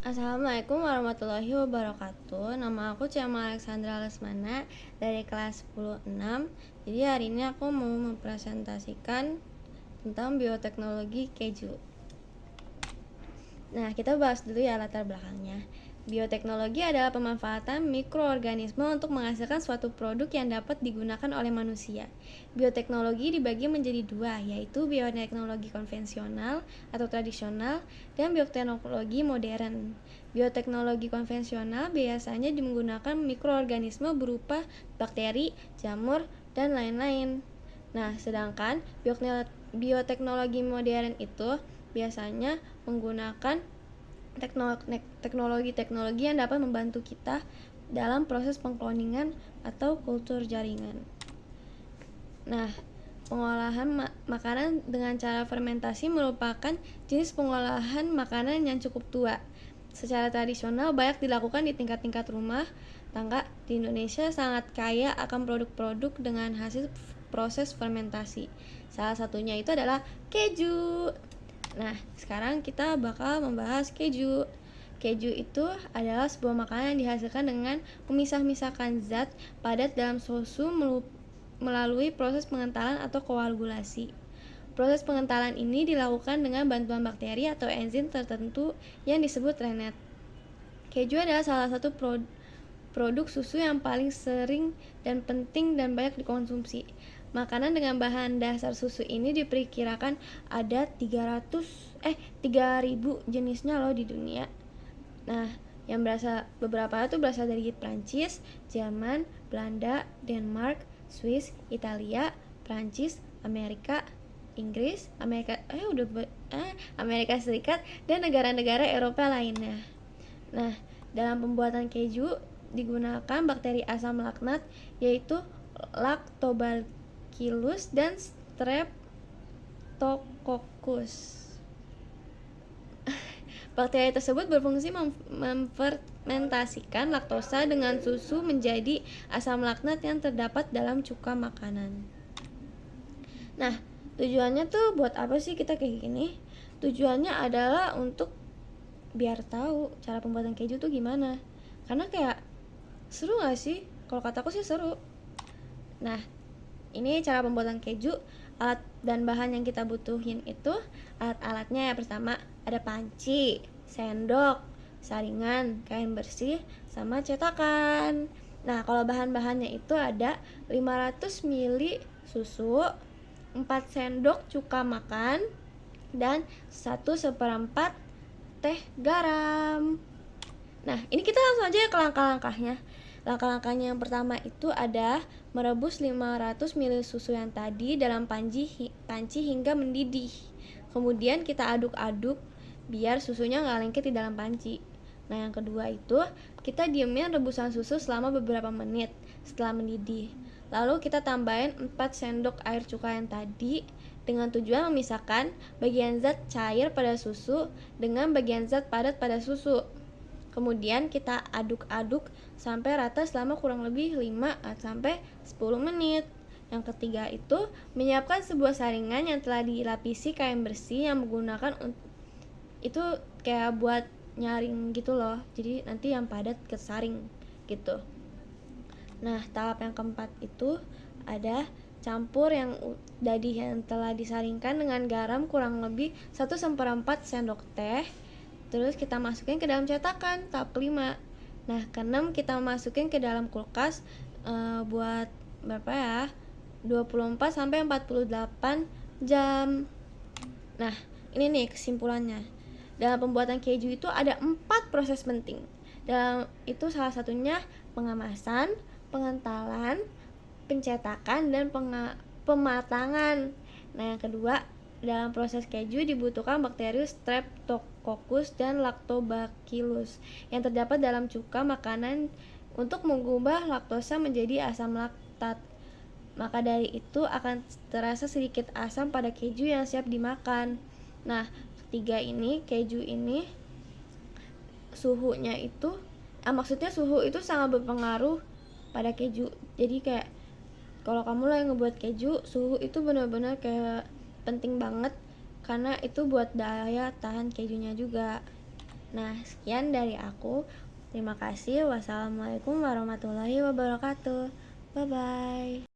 Assalamualaikum warahmatullahi wabarakatuh. Nama aku Ciama Alexandra Lesmana dari kelas 10-6. Jadi hari ini aku mau mempresentasikan tentang bioteknologi keju. Nah, kita bahas dulu ya latar belakangnya. Bioteknologi adalah pemanfaatan mikroorganisme untuk menghasilkan suatu produk yang dapat digunakan oleh manusia. Bioteknologi dibagi menjadi dua, yaitu bioteknologi konvensional atau tradisional dan bioteknologi modern. Bioteknologi konvensional biasanya menggunakan mikroorganisme berupa bakteri, jamur, dan lain-lain. Nah, sedangkan bioteknologi modern itu biasanya menggunakan teknologi-teknologi yang dapat membantu kita dalam proses pengkloningan atau kultur jaringan. Nah, pengolahan makanan dengan cara fermentasi merupakan jenis pengolahan makanan yang cukup tua. Secara tradisional banyak dilakukan di tingkat-tingkat rumah tangga di Indonesia, sangat kaya akan produk-produk dengan hasil proses fermentasi. Salah satunya itu adalah keju. Nah, sekarang kita bakal membahas keju. Keju itu adalah sebuah makanan yang dihasilkan dengan memisah-misahkan zat padat dalam susu melalui proses pengentalan atau koagulasi. Proses pengentalan ini dilakukan dengan bantuan bakteri atau enzim tertentu yang disebut rennet. Keju adalah salah satu produk susu yang paling sering dan penting dan banyak dikonsumsi. Makanan dengan bahan dasar susu ini diperkirakan ada 3.000 jenisnya loh di dunia. Nah, beberapa itu berasal dari Prancis, Jerman, Belanda, Denmark, Swiss, Italia, Prancis, Amerika, Inggris, Amerika Serikat, dan negara-negara Eropa lainnya. Nah, dalam pembuatan keju digunakan bakteri asam laknat, yaitu Lactobacillus dan Streptococcus. Bakteri tersebut berfungsi memfermentasikan laktosa dengan susu menjadi asam laknat yang terdapat dalam cuka makanan. Nah, tujuannya tuh buat apa sih kita kayak gini? Tujuannya adalah untuk biar tahu cara pembuatan keju tuh gimana. Karena kayak seru gak sih? Kalau kataku sih seru. Nah, ini cara pembuatan keju. Alat dan bahan yang kita butuhin itu, alat-alatnya ya, pertama ada panci, sendok, saringan, kain bersih, sama cetakan. Nah, kalau bahan-bahannya itu ada 500 ml susu, 4 sendok cuka makan, dan 1/4 teh garam. Nah, ini kita langsung aja ke langkah-langkahnya. Langkah-langkahnya yang pertama itu ada merebus 500 ml susu yang tadi dalam panci hingga mendidih. Kemudian kita aduk-aduk biar susunya nggak lengket di dalam panci. Nah, yang kedua itu kita diemin rebusan susu selama beberapa menit setelah mendidih. Lalu kita tambahin 4 sendok air cuka yang tadi dengan tujuan memisahkan bagian zat cair pada susu dengan bagian zat padat pada susu. Kemudian kita aduk-aduk sampai rata selama kurang lebih 5-10 menit. Yang ketiga itu menyiapkan sebuah saringan yang telah dilapisi kain bersih yang menggunakan itu kayak buat nyaring gitu loh. Jadi nanti yang padat kesaring gitu. Nah, tahap yang keempat itu ada campur yang dadih yang telah disaringkan dengan garam kurang lebih 1/4 sendok teh. Terus kita masukin ke dalam cetakan, tahap kelima. Nah, keenam kita masukin ke dalam kulkas buat berapa ya? 24-48 jam. Nah, ini nih kesimpulannya. Dalam pembuatan keju itu ada 4 proses penting. Dalam itu salah satunya pengemasan, pengentalan, pencetakan, dan pematangan. Nah, yang kedua, dalam proses keju dibutuhkan bakteri Streptococcus dan Lactobacillus yang terdapat dalam cuka makanan untuk mengubah laktosa menjadi asam laktat. Maka dari itu akan terasa sedikit asam pada keju yang siap dimakan. Nah, ketiga ini, keju ini suhunya itu maksudnya suhu itu sangat berpengaruh pada keju. Jadi kayak kalau kamu lagi ngebuat keju, suhu itu benar-benar kayak penting banget karena itu buat daya tahan kejunya juga. Nah, sekian dari aku. Terima kasih. Wassalamualaikum warahmatullahi wabarakatuh. Bye bye.